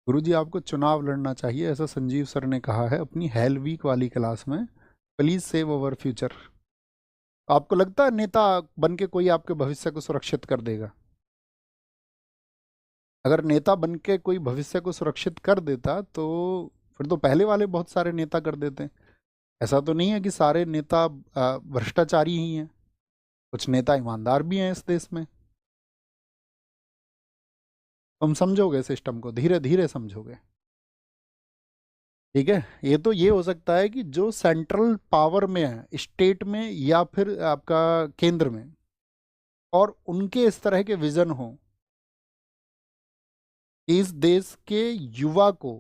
गुरुजी आपको चुनाव लड़ना चाहिए, ऐसा संजीव सर ने कहा है अपनी हेल वीक वाली क्लास में। Please save our future. आपको लगता है नेता बन के कोई आपके भविष्य को सुरक्षित कर देगा? अगर नेता बन के कोई भविष्य को सुरक्षित कर देता तो फिर तो पहले वाले बहुत सारे नेता कर देते। ऐसा तो नहीं है कि सारे नेता भ्रष्टाचारी ही हैं, कुछ नेता ईमानदार भी हैं इस देश में। तुम समझोगे सिस्टम को, धीरे धीरे समझोगे। ठीक है, ये तो ये हो सकता है कि जो सेंट्रल पावर में है, स्टेट में या फिर आपका केंद्र में, और उनके इस तरह के विजन हो, इस देश के युवा को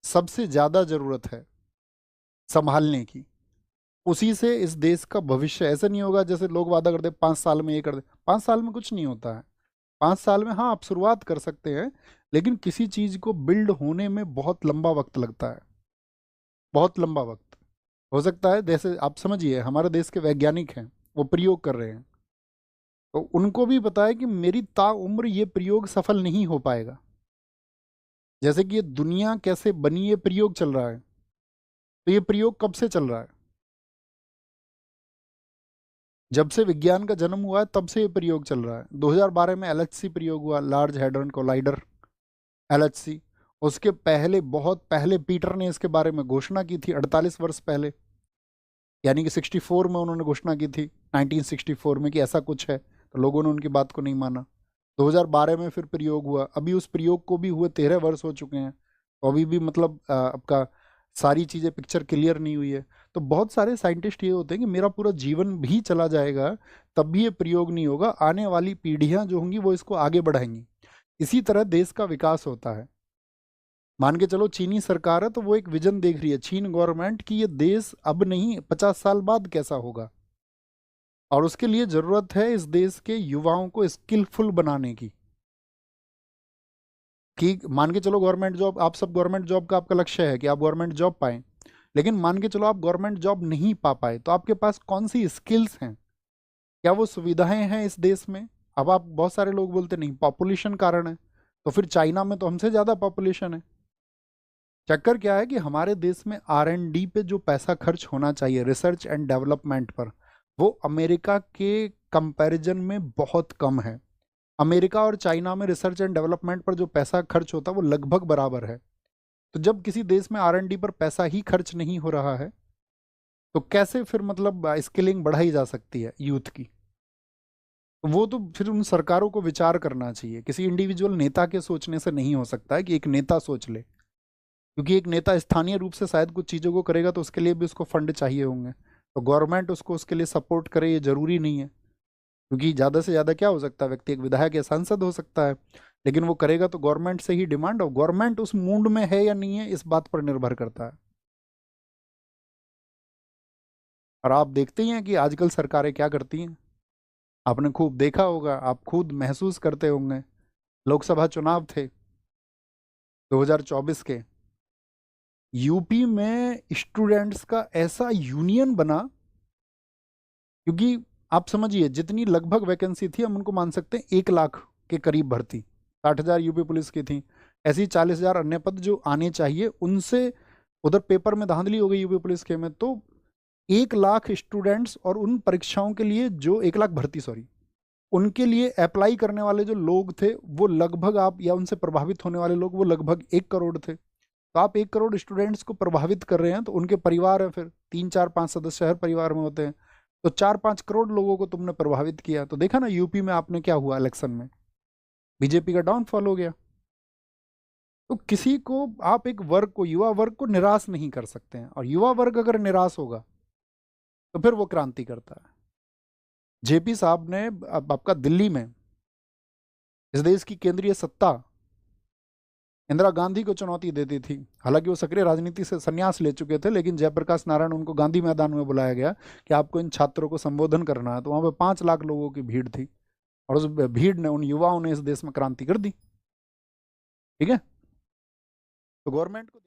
सबसे ज्यादा जरूरत है संभालने की। उसी से इस देश का भविष्य। ऐसा नहीं होगा जैसे लोग वादा करते 5 साल में ये कर दे। 5 साल में कुछ नहीं होता है। 5 साल में हाँ आप शुरुआत कर सकते हैं, लेकिन किसी चीज को बिल्ड होने में बहुत लंबा वक्त लगता है, बहुत लंबा वक्त। हो सकता है जैसे आप समझिए हमारे देश के वैज्ञानिक हैं, वो प्रयोग कर रहे हैं, तो उनको भी पता है कि मेरी ताउम्र ये प्रयोग सफल नहीं हो पाएगा। जैसे कि ये दुनिया कैसे बनी, ये प्रयोग चल रहा है। तो ये प्रयोग कब से चल रहा है? जब से विज्ञान का जन्म हुआ है तब से ये प्रयोग चल रहा है। 2012 में एलएचसी प्रयोग हुआ, लार्ज हैड्रन कोलाइडर, एलएचसी। उसके पहले, बहुत पहले पीटर ने इसके बारे में घोषणा की थी 48 वर्ष पहले, यानी कि 64 में उन्होंने घोषणा की थी, 1964 में, कि ऐसा कुछ है। तो लोगों ने उनकी बात को नहीं माना। 2012 में फिर प्रयोग हुआ। अभी उस प्रयोग को भी हुए 13 वर्ष हो चुके हैं, तो अभी भी मतलब आपका सारी चीज़ें, पिक्चर क्लियर नहीं हुई है। तो बहुत सारे साइंटिस्ट ये होते हैं कि मेरा पूरा जीवन भी चला जाएगा तब भी ये प्रयोग नहीं होगा, आने वाली पीढ़ियां जो होंगी वो इसको आगे बढ़ाएंगी। इसी तरह देश का विकास होता है। मान के चलो चीनी सरकार है तो वो एक विजन देख रही है, चीन गवर्नमेंट, कि ये देश अब नहीं 50 साल बाद कैसा होगा, और उसके लिए जरूरत है इस देश के युवाओं को स्किलफुल बनाने की। कि मान के चलो गवर्नमेंट जॉब, आप सब गवर्नमेंट जॉब का आपका लक्ष्य है कि आप गवर्नमेंट जॉब पाएं, लेकिन मान के चलो आप गवर्नमेंट जॉब नहीं पा पाए, तो आपके पास कौन सी स्किल्स हैं, क्या वो सुविधाएं हैं इस देश में? अब आप, बहुत सारे लोग बोलते नहीं, पॉपुलेशन कारण है। तो फिर चाइना में तो हमसे ज़्यादा पॉपुलेशन है। चक्कर क्या है कि हमारे देश में R&D पे जो पैसा खर्च होना चाहिए, रिसर्च एंड डेवलपमेंट पर, वो अमेरिका के कंपैरिजन में बहुत कम है। अमेरिका और चाइना में रिसर्च एंड डेवलपमेंट पर जो पैसा खर्च होता है वो लगभग बराबर है। तो जब किसी देश में R&D पर पैसा ही खर्च नहीं हो रहा है, तो कैसे फिर मतलब स्किलिंग बढ़ाई जा सकती है यूथ की? तो वो तो फिर उन सरकारों को विचार करना चाहिए, किसी इंडिविजुअल नेता के सोचने से नहीं हो सकता है कि एक नेता सोच ले। क्योंकि एक नेता स्थानीय रूप से शायद कुछ चीज़ों को करेगा तो उसके लिए भी उसको फंड चाहिए होंगे, तो गवर्नमेंट उसको उसके लिए सपोर्ट करे, ये जरूरी नहीं है। क्योंकि ज़्यादा से ज़्यादा क्या हो सकता है, व्यक्ति एक विधायक या सांसद हो सकता है, लेकिन वो करेगा तो गवर्नमेंट से ही डिमांड, और गवर्नमेंट उस मूड में है या नहीं है इस बात पर निर्भर करता है। और आप देखते ही हैं कि आजकल सरकारें क्या करती हैं। आपने खूब देखा होगा, आप खुद महसूस करते होंगे। लोकसभा चुनाव थे 2024 के, यूपी में स्टूडेंट्स का ऐसा यूनियन बना, क्योंकि आप समझिए जितनी लगभग वैकेंसी थी हम उनको मान सकते हैं 1 लाख के करीब भर्ती, 60,000 यूपी पुलिस की थी, ऐसी 40,000 अन्य पद जो आने चाहिए उनसे उधर पेपर में धांधली हो गई यूपी पुलिस के में। तो 1 लाख स्टूडेंट्स, और उन परीक्षाओं के लिए जो 1 लाख भर्ती, सॉरी, उनके लिए अप्लाई करने वाले जो लोग थे वो लगभग, आप या उनसे प्रभावित होने वाले लोग वो लगभग 1 करोड़ थे। तो आप 1 करोड़ स्टूडेंट्स को प्रभावित कर रहे हैं, तो उनके परिवार है, फिर 3 4 5 सदस्य हर परिवार में होते हैं, तो 4 5 करोड़ लोगों को तुमने प्रभावित किया। तो देखा ना यूपी में आपने क्या हुआ, इलेक्शन में बीजेपी का डाउनफॉल हो गया। तो किसी को, आप एक वर्ग को, युवा वर्ग को निराश नहीं कर सकते हैं, और युवा वर्ग अगर निराश होगा तो फिर वो क्रांति करता है। जेपी साहब ने, अब आपका दिल्ली में इस देश की केंद्रीय सत्ता इंदिरा गांधी को चुनौती देती थी। हालांकि वो सक्रिय राजनीति से संन्यास ले चुके थे, लेकिन जयप्रकाश नारायण, उनको गांधी मैदान में बुलाया गया कि आपको इन छात्रों को संबोधन करना है। तो वहां पे 5 लाख लोगों की भीड़ थी, और उस भीड़ ने, उन युवाओं ने इस देश में क्रांति कर दी। ठीक है, तो गवर्नमेंट को